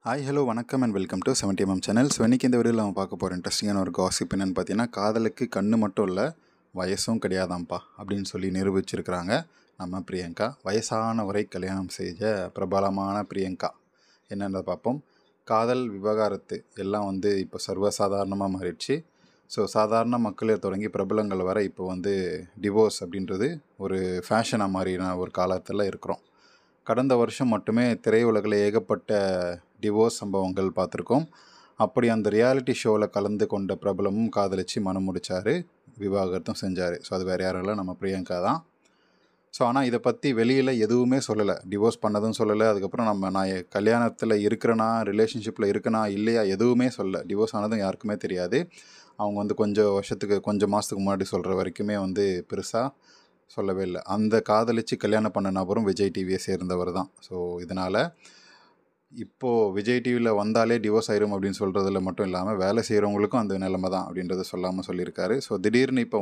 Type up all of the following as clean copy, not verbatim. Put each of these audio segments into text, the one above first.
Hi hello வணக்கம் and welcome to 70mm channel. So இன்றைக்கி இந்த வீடியோவில் நம்ம பார்க்க போகிற இன்ட்ரெஸ்டிங்கான ஒரு காசிப் என்னென்னு பார்த்தீங்கன்னா, காதலுக்கு கண்ணு மட்டும் இல்லை வயசும் கிடையாதாம்ப்பா அப்படின்னு சொல்லி நிரூபிச்சிருக்கிறாங்க நம்ம பிரியங்கா. வயசானவரை கல்யாணம் செஞ்ச பிரபலமான பிரியங்கா என்னென்றதை பார்ப்போம். காதல் விவகாரத்து எல்லாம் இப்போ சர்வசாதாரணமாக மாறிடுச்சு. ஸோ சாதாரண மக்களே தொடங்கி பிரபலங்கள் வர இப்போ டிவோர்ஸ் அப்படின்றது ஒரு ஃபேஷனாக மாறின ஒரு காலத்தில் இருக்கிறோம். கடந்த வருஷம் மட்டுமே திரையுலகில் ஏகப்பட்ட டிவோர்ஸ் சம்பவங்கள் பார்த்துருக்கோம். அப்படி அந்த ரியாலிட்டி ஷோவில் கலந்து கொண்ட பிரபலமும் காதலிச்சு மனம் முடித்தார், விவாகரத்தும் செஞ்சார். ஸோ அது வேறு யாரும் இல்லை, நம்ம பிரியங்கா தான். ஸோ ஆனால் இதை பற்றி வெளியில் எதுவுமே சொல்லலை, டிவோர்ஸ் பண்ணதும் சொல்லலை. அதுக்கப்புறம் நான் கல்யாணத்தில் இருக்கிறேனா, ரிலேஷன்ஷிப்பில் இருக்கேனா இல்லையா எதுவுமே சொல்லலை. டிவோர்ஸ் ஆனதும் யாருக்குமே தெரியாது. அவங்க கொஞ்சம் மாதத்துக்கு முன்னாடி சொல்கிற வரைக்குமே பெருசாக சொல்லவே இல்லை. அந்த காதலிச்சு கல்யாணம் பண்ண நபரும் விஜய் டிவியை சேர்ந்தவர் தான். ஸோ இதனால் இப்போது விஜய் டிவியில் வந்தாலே டிவோர்ஸ் ஆயிரும் அப்படின்னு சொல்கிறதுல மட்டும் இல்லாமல் வேலை செய்கிறவங்களுக்கும் அந்த நிலைமை தான் அப்படின்றத சொல்லாமல் சொல்லியிருக்காரு. ஸோ திடீர்னு இப்போ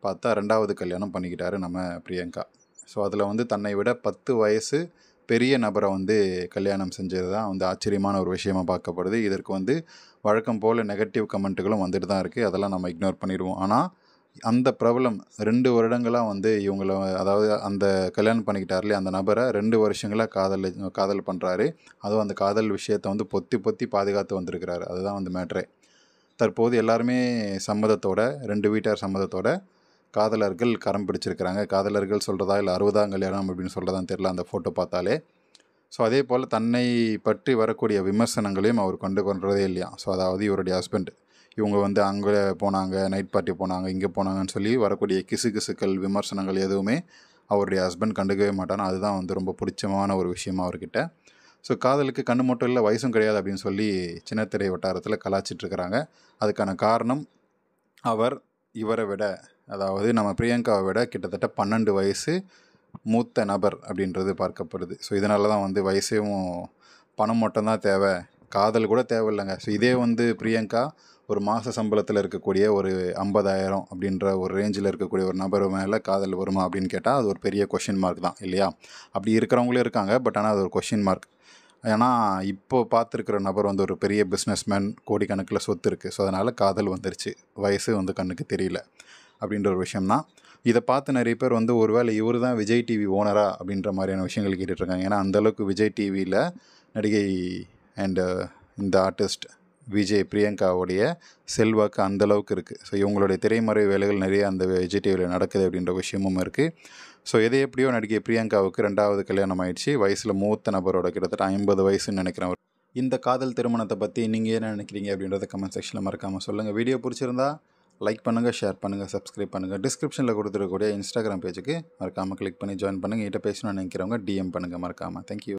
பார்த்தா 2வது கல்யாணம் பண்ணிக்கிட்டாரு நம்ம பிரியங்கா. ஸோ அதில் தன்னை விட 10 வயசு பெரிய நபரை கல்யாணம் செஞ்சது தான் ஆச்சரியமான ஒரு விஷயமாக பார்க்கப்படுது. இதற்கு வழக்கம் போல் நெகட்டிவ் கமெண்ட்டுகளும் வந்துட்டு தான் இருக்குது. அதெல்லாம் நம்ம இக்னோர் பண்ணிடுவோம். ஆனால் அந்த பிரபலம் 2 வருடங்களாக இவங்கள, அதாவது அந்த கல்யாணம் பண்ணிக்கிட்டார்லே அந்த நபரை 2 வருஷங்களாக காதல் பண்ணுறாரு. அதுவும் அந்த காதல் விஷயத்தை பொத்தி பாதுகாத்து வந்திருக்கிறாரு. அதுதான் மேட்ரே. தற்போது எல்லாருமே சம்மதத்தோட, 2 வீட்டார் சம்மதத்தோட காதலர்கள் கரம் பிடிச்சிருக்கிறாங்க. காதலர்கள் சொல்கிறதா இல்லை 60ஆம் கல்யாணம் அப்படின்னு சொல்கிறதான்னு தெரில அந்த ஃபோட்டோ பார்த்தாலே. ஸோ அதே போல் தன்னை பற்றி வரக்கூடிய விமர்சனங்களையும் அவர் கொண்டதே இல்லையா. ஸோ அதாவது இவருடைய ஹஸ்பண்ட் இவங்க அங்கே போனாங்க, நைட் பார்ட்டி போனாங்க, இங்கே போனாங்கன்னு சொல்லி வரக்கூடிய கிசுக்கள் விமர்சனங்கள் எதுவுமே அவருடைய ஹஸ்பண்ட் கண்டுக்கவே மாட்டார். அதுதான் ரொம்ப பிடிச்சமான ஒரு விஷயமா அவர்கிட்ட. ஸோ காதலுக்கு கண்ணு மட்டும் இல்லை வயசும் கிடையாது அப்படின்னு சொல்லி சின்னத்திரை வட்டாரத்தில் கலாச்சிட்ருக்கிறாங்க. அதுக்கான காரணம் அவர் இவரை விட, அதாவது நம்ம பிரியங்காவை விட கிட்டத்தட்ட 12 வயசு மூத்த நபர் அப்படின்றது பார்க்கப்படுது. ஸோ இதனால தான் வயசையும் பணம் மட்டும்தான் தேவை, காதல் கூட தேவையில்லைங்க. ஸோ இதே பிரியங்கா ஒரு மாத சம்பளத்தில் இருக்கக்கூடிய ஒரு 50,000 அப்படின்ற ஒரு ரேஞ்சில் இருக்கக்கூடிய ஒரு நபர் மேலே காதல் வருமா அப்படின்னு கேட்டால் அது ஒரு பெரிய கொஷின் மார்க் தான் இல்லையா. அப்படி இருக்கிறவங்களே இருக்காங்க, பட் ஆனால் அது ஒரு கொஷின் மார்க். ஏன்னா இப்போது பார்த்துருக்கிற நபர் ஒரு பெரிய பிஸ்னஸ்மேன், கோடிக்கணக்கில் சொத்து இருக்குது. ஸோ அதனால் காதல் வந்துருச்சு, வயசு கண்ணுக்கு தெரியல அப்படின்ற ஒரு விஷயம்தான். இதை பார்த்து நிறைய பேர் ஒருவேளை இவர் தான் விஜய் டிவி ஓனரா அப்படின்ற மாதிரியான விஷயங்கள் கேட்டுட்ருக்காங்க. ஏன்னா அந்தளவுக்கு விஜய் டிவியில் நடிகை அண்டு இந்த ஆர்டிஸ்ட் விஜய் பிரியங்காவுடைய செல்வாக்கு அந்தளவுக்கு இருக்குது. ஸோ இவங்களுடைய திரைமறை வேலைகள் நிறைய அந்த விஜய் டிவியில் நடக்குது அப்படின்ற விஷயமும் இருக்குது. ஸோ எதை எப்படியோ நடிகை பிரியங்காவுக்கு 2வது கல்யாணம் ஆயிடுச்சு. வயசில் மூத்த நபரோட கிட்டத்தட்ட 50 வயசுன்னு நினைக்கிறேன். இந்த காதல் திருமணத்தை பற்றி நீங்கள் என்ன நினைக்கிறீங்க அப்படின்றத கமெண்ட் செக்ஷனில் மறக்காமல் சொல்லுங்கள். வீடியோ பிடிச்சிருந்தா லைக் பண்ணுங்கள், ஷேர் பண்ணுங்கள், சப்ஸ்கிரைப் பண்ணுங்கள். டிஸ்கிரிப்ஷனில் கொடுத்துருக்கக்கூடிய இன்ஸ்டாகிராம் பேஜுக்கு மறக்காமல் கிளிக் பண்ணி ஜாயின் பண்ணுங்கள். கிட்ட பேசணும்னு நினைக்கிறவங்க DM பண்ணுங்கள் மறக்காமல். தேங்க்யூ.